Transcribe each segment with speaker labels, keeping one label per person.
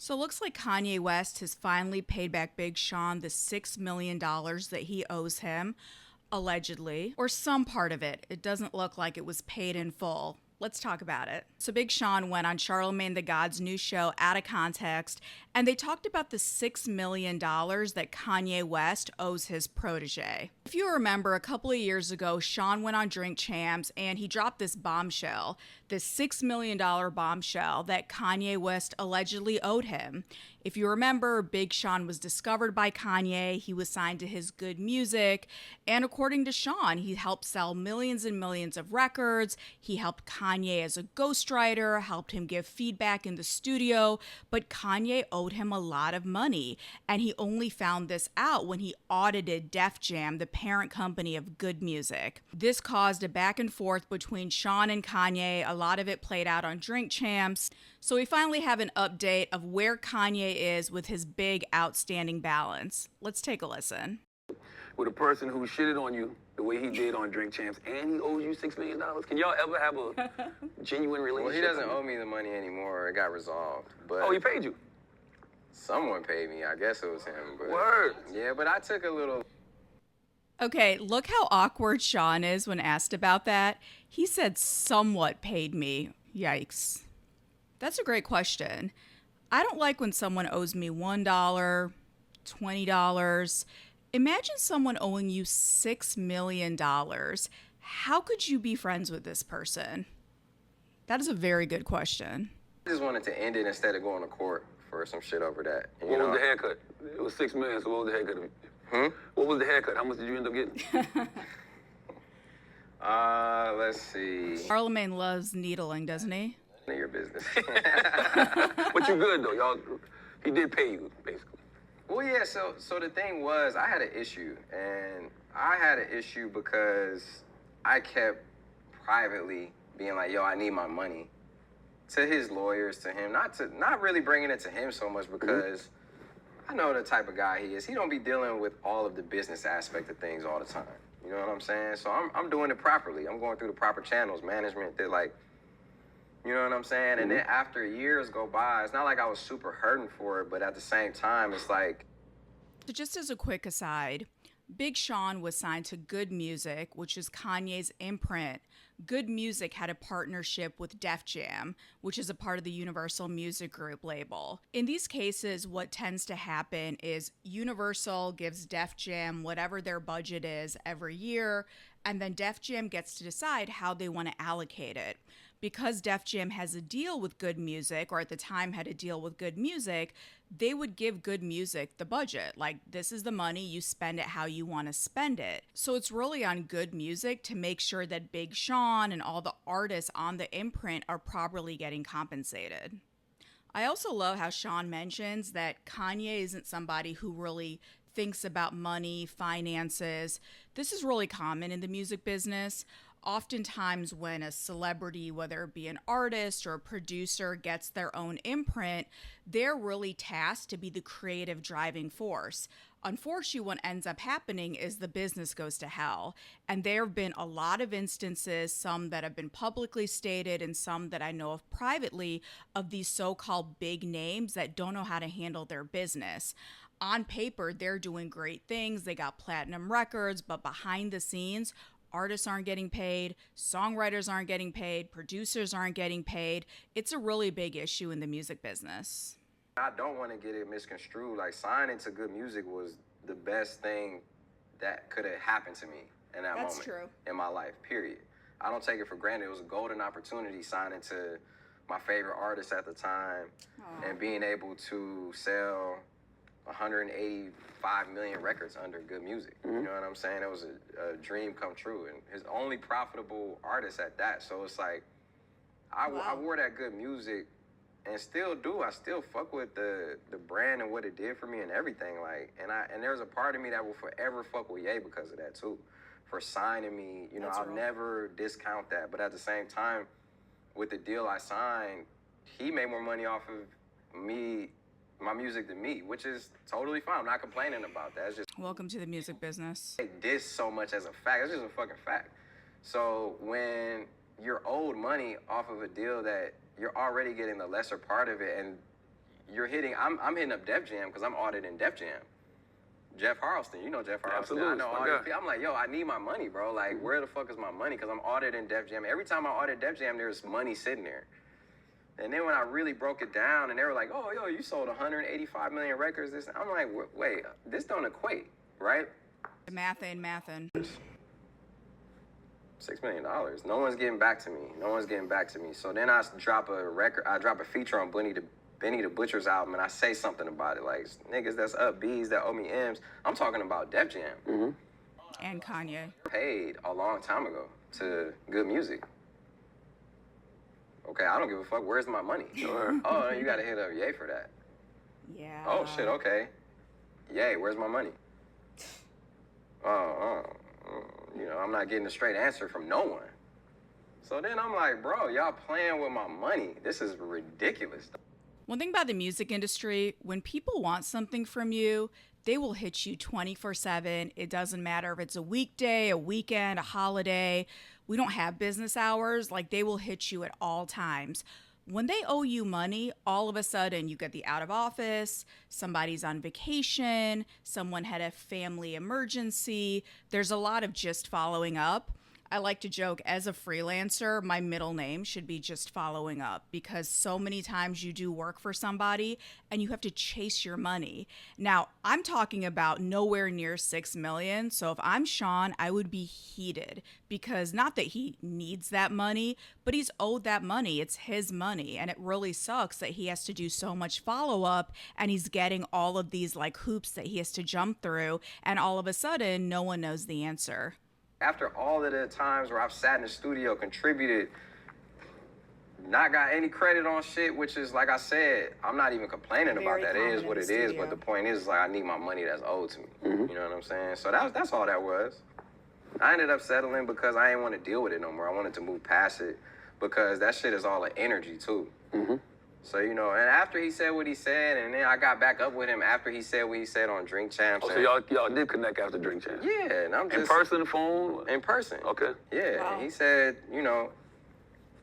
Speaker 1: So it looks like Kanye West has finally paid back Big Sean the $6 million that he owes him, allegedly, or some part of it. It doesn't look like it was paid in full. Let's talk about it. So Big Sean went on Charlamagne Tha God's new show, Out of Context, and they talked about the $6 million that Kanye West owes his protege. If you remember, a couple of years ago, Sean went on Drink Champs and he dropped this bombshell, this $6 million bombshell that Kanye West allegedly owed him. If you remember, Big Sean was discovered by Kanye. He was signed to his Good Music. And according to Sean, he helped sell millions and millions of records. He helped Kanye as a ghostwriter, helped him give feedback in the studio. But Kanye owed him a lot of money. And he only found this out when he audited Def Jam, the parent company of Good Music. This caused a back and forth between Sean and Kanye. A lot of it played out on Drink Champs. So we finally have an update of where Kanye is with his big outstanding balance. Let's take a listen.
Speaker 2: With a person who shitted on you the way he did on Drink Champs and he owes you $6 million, can y'all ever have a genuine relationship?
Speaker 3: Well, he doesn't owe me the money anymore. It got resolved. But
Speaker 2: oh, he paid you?
Speaker 3: Someone paid me. I guess it was him. But
Speaker 2: word.
Speaker 3: Yeah, but I took a little...
Speaker 1: Okay, look how awkward Sean is when asked about that. He said somewhat paid me. Yikes. That's a great question. I don't like when someone owes me $1, $20. Imagine someone owing you $6 million. How could you be friends with this person? That is a very good question.
Speaker 3: I just wanted to end it instead of going to court for some shit over that.
Speaker 2: What was the haircut? It was $6 million, so what was the haircut? What was the haircut? How much did you end up getting?
Speaker 3: Let's see.
Speaker 1: Charlamagne loves needling, doesn't he?
Speaker 3: None of your business.
Speaker 2: But you good though, y'all. He did pay you, basically.
Speaker 3: Well, yeah. So the thing was, I had an issue, and I had an issue because I kept privately being like, "Yo, I need my money," to his lawyers, to him, not really bringing it to him so much because I know the type of guy he is. He don't be dealing with all of the business aspect of things all the time. You know what I'm saying? So I'm doing it properly. I'm going through the proper channels, management. They're like. You know what I'm saying? And then after years go by, it's not like I was super hurting for it, but at the same time, it's like...
Speaker 1: So just as a quick aside, Big Sean was signed to Good Music, which is Kanye's imprint. Good Music had a partnership with Def Jam, which is a part of the Universal Music Group label. In these cases, what tends to happen is Universal gives Def Jam whatever their budget is every year, and then Def Jam gets to decide how they want to allocate it. Because Def Jam has a deal with Good Music, or at the time had a deal with Good Music, they would give Good Music the budget. Like, this is the money, you spend it how you want to spend it. So it's really on Good Music to make sure that Big Sean and all the artists on the imprint are properly getting compensated. I also love how Sean mentions that Kanye isn't somebody who really thinks about money, finances. This is really common in the music business. Oftentimes when a celebrity, whether it be an artist or a producer, gets their own imprint, they're really tasked to be the creative driving force. Unfortunately, what ends up happening is the business goes to hell. And there have been a lot of instances, some that have been publicly stated and some that I know of privately, of these so-called big names that don't know how to handle their business. On paper, they're doing great things. They got platinum records, but behind the scenes, artists aren't getting paid, songwriters aren't getting paid, producers aren't getting paid. It's a really big issue in the music business.
Speaker 3: I don't want to get it misconstrued. Like, signing to Good Music was the best thing that could have happened to me in that moment in my life, period. I don't take it for granted. It was a golden opportunity signing to my favorite artist at the time and being able to sell 185 million records under Good Music. You know what I'm saying? It was a dream come true, and his only profitable artist at that. So it's like, I wore that Good Music and still do. I still fuck with the brand and what it did for me and everything. Like, and there's a part of me that will forever fuck with Ye because of that too, for signing me. You know, I'll never discount that. But at the same time, with the deal I signed, he made more money off of me, my music, than me, which is totally fine. I'm not complaining about that. It's just,
Speaker 1: welcome to the music business.
Speaker 3: Take this so much as a fact. It's just a fucking fact. So when you're owed money off of a deal that you're already getting the lesser part of it, and you're hitting, I'm hitting up Def Jam because I'm auditing Def Jam. Jeff Harleston, you know Jeff Harleston.
Speaker 2: Absolutely.
Speaker 3: I know all these people. I'm like, yo, I need my money, bro. Like, where the fuck is my money? Because I'm auditing Def Jam. Every time I audit Def Jam, there's money sitting there. And then when I really broke it down, and they were like, oh, yo, you sold 185 million records. This, I'm like, wait, this don't equate, right?
Speaker 1: Mathin'.
Speaker 3: $6 million. No one's getting back to me. So then I drop a feature on Benny the Butcher's album, and I say something about it, like, niggas that's up B's that owe me M's. I'm talking about Def Jam.
Speaker 2: Mm-hmm.
Speaker 1: And Kanye.
Speaker 3: Paid a long time ago to Good Music. Okay, I don't give a fuck. Where's my money? Oh, you gotta hit up Ye for that.
Speaker 1: Yeah.
Speaker 3: Oh, shit, okay. Ye, where's my money? You know, I'm not getting a straight answer from no one. So then I'm like, bro, y'all playing with my money. This is ridiculous.
Speaker 1: One thing about the music industry, when people want something from you, they will hit you 24/7. It doesn't matter if it's a weekday, a weekend, a holiday. We don't have business hours. Like, they will hit you at all times. When they owe you money, all of a sudden you get the out of office, somebody's on vacation, someone had a family emergency. There's a lot of just following up. I like to joke, as a freelancer, my middle name should be just following up, because so many times you do work for somebody and you have to chase your money. Now, I'm talking about nowhere near 6 million. So if I'm Sean, I would be heated, because not that he needs that money, but he's owed that money. It's his money. And it really sucks that he has to do so much follow up, and he's getting all of these like hoops that he has to jump through. And all of a sudden, no one knows the answer.
Speaker 3: After all of the times where I've sat in the studio, contributed, not got any credit on shit, which is, like I said, I'm not even complaining about that. It is what it is, but the point is, like, I need my money that's owed to me. Mm-hmm. You know what I'm saying? So that's all that was. I ended up settling because I didn't want to deal with it no more. I wanted to move past it, because that shit is all an energy, too. Mm-hmm. So, you know, and after he said what he said, and then I got back up with him after he said what he said on Drink Champs.
Speaker 2: Oh, so y'all did connect after Drink Champs?
Speaker 3: Yeah, and I'm just...
Speaker 2: In person, phone?
Speaker 3: In person.
Speaker 2: Okay.
Speaker 3: Yeah, wow. And he said, you know,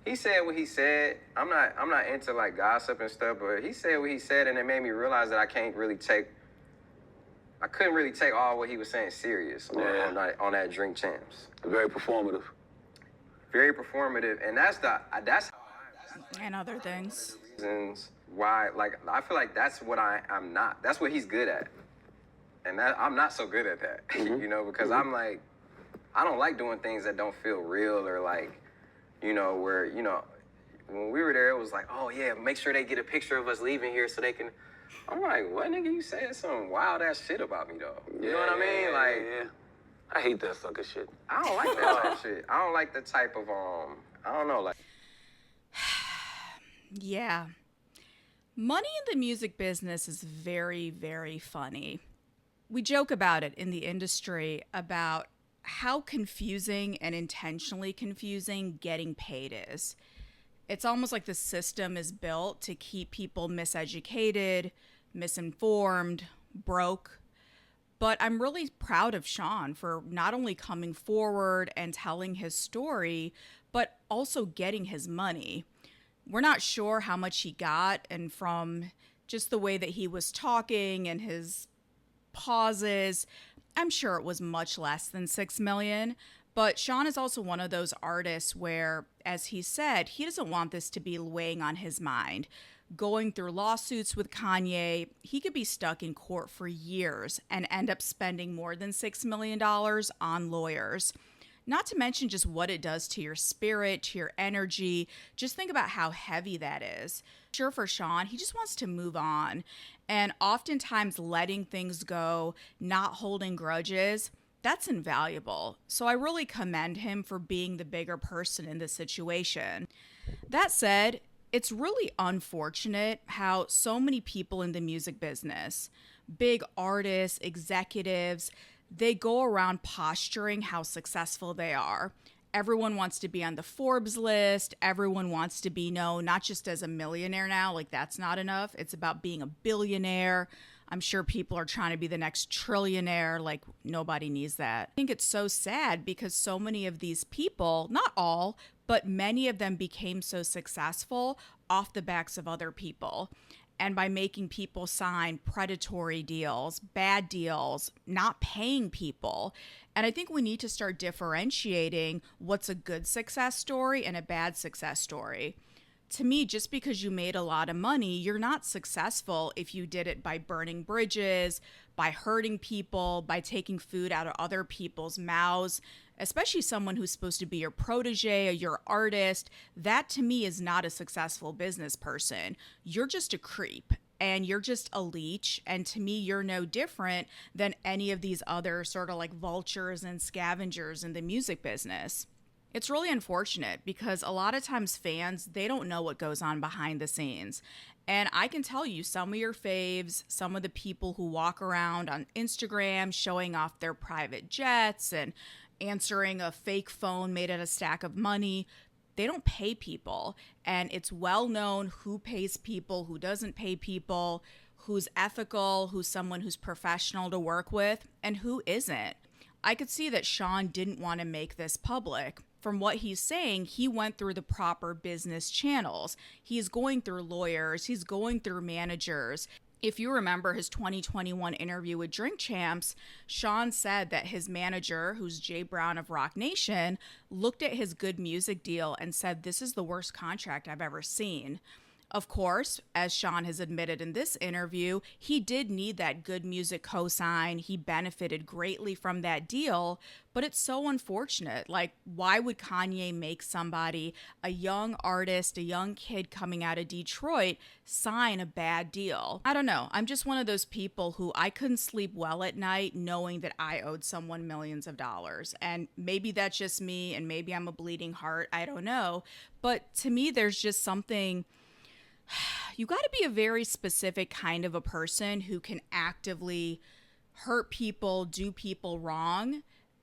Speaker 3: he said what he said. I'm not into, like, gossip and stuff, but he said what he said, and it made me realize that I couldn't really take all what he was saying serious on that Drink Champs.
Speaker 2: Very performative.
Speaker 3: Very performative, and that's how
Speaker 1: and other things.
Speaker 3: Reasons why, like, I feel like that's what I'm not. That's what he's good at, and that I'm not so good at that. Mm-hmm. You know, because I'm like, I don't like doing things that don't feel real, or like, you know, where, you know, when we were there, it was like, oh yeah, make sure they get a picture of us leaving here so they can. I'm like, what, nigga? You saying some wild ass shit about me though? You know what I mean? Like,
Speaker 2: yeah. I hate that sucker shit.
Speaker 3: I don't like that type of shit. I don't like the type of I don't know, like.
Speaker 1: Yeah. Money in the music business is very, very funny. We joke about it in the industry about how confusing and intentionally confusing getting paid is. It's almost like the system is built to keep people miseducated, misinformed, broke. But I'm really proud of Sean for not only coming forward and telling his story, but also getting his money. We're not sure how much he got, and from just the way that he was talking and his pauses, I'm sure it was much less than 6 million. But Sean is also one of those artists where, as he said, he doesn't want this to be weighing on his mind. Going through lawsuits with Kanye, he could be stuck in court for years and end up spending more than $6 million on lawyers. Not to mention just what it does to your spirit, to your energy. Just think about how heavy that is. Sure, for Sean, he just wants to move on. And oftentimes letting things go, not holding grudges, that's invaluable. So I really commend him for being the bigger person in this situation. That said, it's really unfortunate how so many people in the music business, big artists, executives, they go around posturing how successful they are. Everyone wants to be on the Forbes list. Everyone wants to be known not just as a millionaire now, like that's not enough. It's about being a billionaire. I'm sure people are trying to be the next trillionaire. Like, nobody needs that. I think it's so sad because so many of these people, not all, but many of them became so successful off the backs of other people. and by making people sign predatory deals, bad deals, not paying people. And I think we need to start differentiating what's a good success story and a bad success story. To me, just because you made a lot of money, you're not successful if you did it by burning bridges, by hurting people, by taking food out of other people's mouths, especially someone who's supposed to be your protege or your artist. That to me is not a successful business person. You're just a creep and you're just a leech. And to me, you're no different than any of these other sort of like vultures and scavengers in the music business. It's really unfortunate because a lot of times fans, they don't know what goes on behind the scenes. And I can tell you some of your faves, some of the people who walk around on Instagram showing off their private jets and answering a fake phone made out of a stack of money, they don't pay people. And it's well known who pays people, who doesn't pay people, who's ethical, who's someone who's professional to work with, and who isn't. I could see that Sean didn't want to make this public. From what he's saying, he went through the proper business channels. He's going through lawyers. He's going through managers. If you remember his 2021 interview with Drink Champs, Sean said that his manager, who's Jay Brown of Rock Nation, looked at his Good Music deal and said, "This is the worst contract I've ever seen." Of course, as Sean has admitted in this interview, he did need that Good Music cosign. He benefited greatly from that deal, but it's so unfortunate. Like, why would Kanye make somebody, a young artist, a young kid coming out of Detroit, sign a bad deal? I don't know. I'm just one of those people who I couldn't sleep well at night knowing that I owed someone millions of dollars. And maybe that's just me, and maybe I'm a bleeding heart. I don't know. But to me, there's just something... You got to be a very specific kind of a person who can actively hurt people, do people wrong,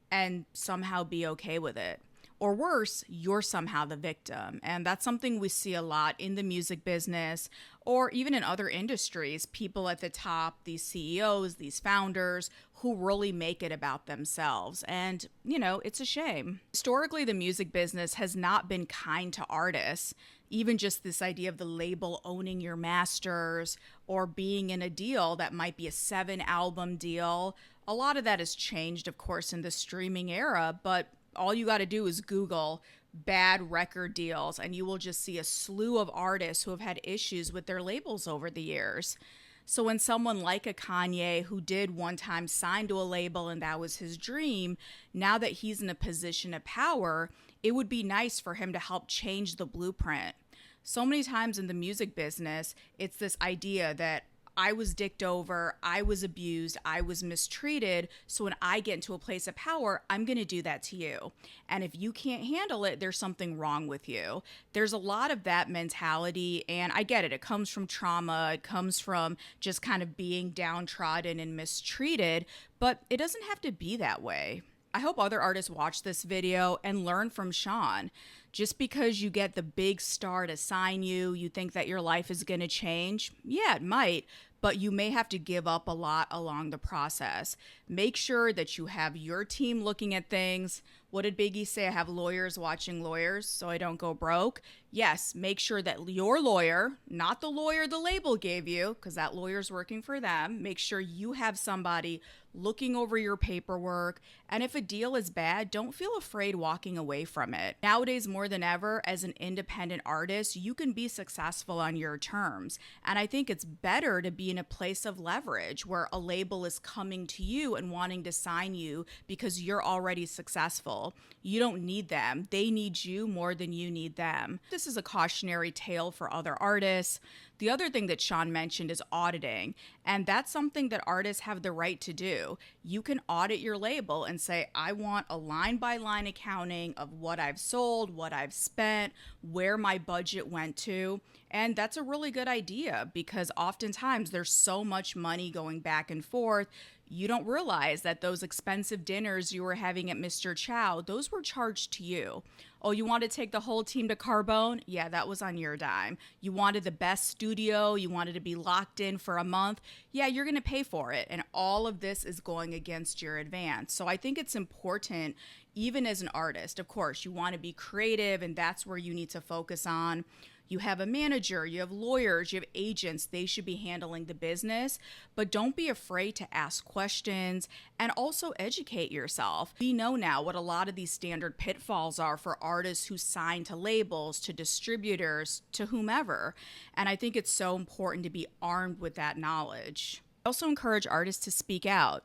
Speaker 1: and somehow be okay with it. Or worse, you're somehow the victim. And that's something we see a lot in the music business or even in other industries. People at the top, these CEOs, these founders who really make it about themselves. And, you know, it's a shame. Historically, the music business has not been kind to artists. Even just this idea of the label owning your masters or being in a deal that might be a 7-album deal. A lot of that has changed, of course, in the streaming era, but all you got to do is Google bad record deals and you will just see a slew of artists who have had issues with their labels over the years. So when someone like a Kanye, who did one time sign to a label and that was his dream, now that he's in a position of power, it would be nice for him to help change the blueprint. So many times in the music business, it's this idea that I was dicked over, I was abused, I was mistreated, so when I get into a place of power, I'm going to do that to you. And if you can't handle it, there's something wrong with you. There's a lot of that mentality, and I get it. It comes from trauma. It comes from just kind of being downtrodden and mistreated, but it doesn't have to be that way. I hope other artists watch this video and learn from Sean. Just because you get the big star to sign you, you think that your life is going to change? Yeah, it might, but you may have to give up a lot along the process. Make sure that you have your team looking at things. What did Biggie say? I have lawyers watching lawyers so I don't go broke. Yes, make sure that your lawyer, not the lawyer the label gave you, because that lawyer's working for them, make sure you have somebody looking over your paperwork. And if a deal is bad, don't feel afraid walking away from it. Nowadays, more than ever, as an independent artist, you can be successful on your terms. And I think it's better to be in a place of leverage where a label is coming to you and wanting to sign you because you're already successful. You don't need them. They need you more than you need them. This is a cautionary tale for other artists. The other thing that Sean mentioned is auditing, and that's something that artists have the right to do. You can audit your label and say, I want a line-by-line accounting of what I've sold, what I've spent, where my budget went to, and that's a really good idea because oftentimes there's so much money going back and forth. You don't realize that those expensive dinners you were having at Mr. Chow, those were charged to you. Oh, you want to take the whole team to Carbone? Yeah, that was on your dime. You wanted the best studio. You wanted to be locked in for a month. Yeah, you're going to pay for it. And all of this is going against your advance. So I think it's important, even as an artist, of course, you want to be creative and that's where you need to focus on. You have a manager, you have lawyers, you have agents. They should be handling the business, but don't be afraid to ask questions and also educate yourself. We know now what a lot of these standard pitfalls are for artists who sign to labels, to distributors, to whomever. And I think it's so important to be armed with that knowledge. I also encourage artists to speak out.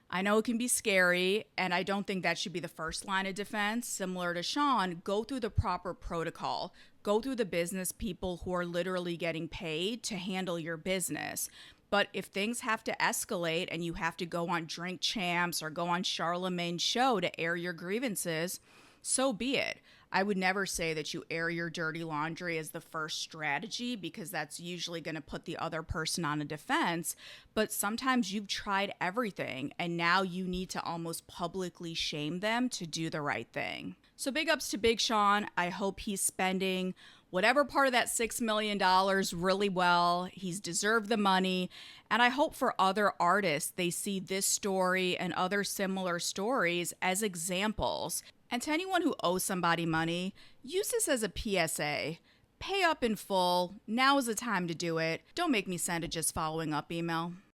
Speaker 1: I know it can be scary, and I don't think that should be the first line of defense. Similar to Sean, go through the proper protocol. Go through the business people who are literally getting paid to handle your business. But if things have to escalate and you have to go on Drink Champs or go on Charlamagne's show to air your grievances, so be it. I would never say that you air your dirty laundry as the first strategy, because that's usually going to put the other person on a defense. But sometimes you've tried everything and now you need to almost publicly shame them to do the right thing. So big ups to Big Sean. I hope he's spending whatever part of that $6 million really well. He's deserved the money. And I hope for other artists, they see this story and other similar stories as examples. And to anyone who owes somebody money, use this as a PSA. Pay up in full. Now is the time to do it. Don't make me send a just following up email.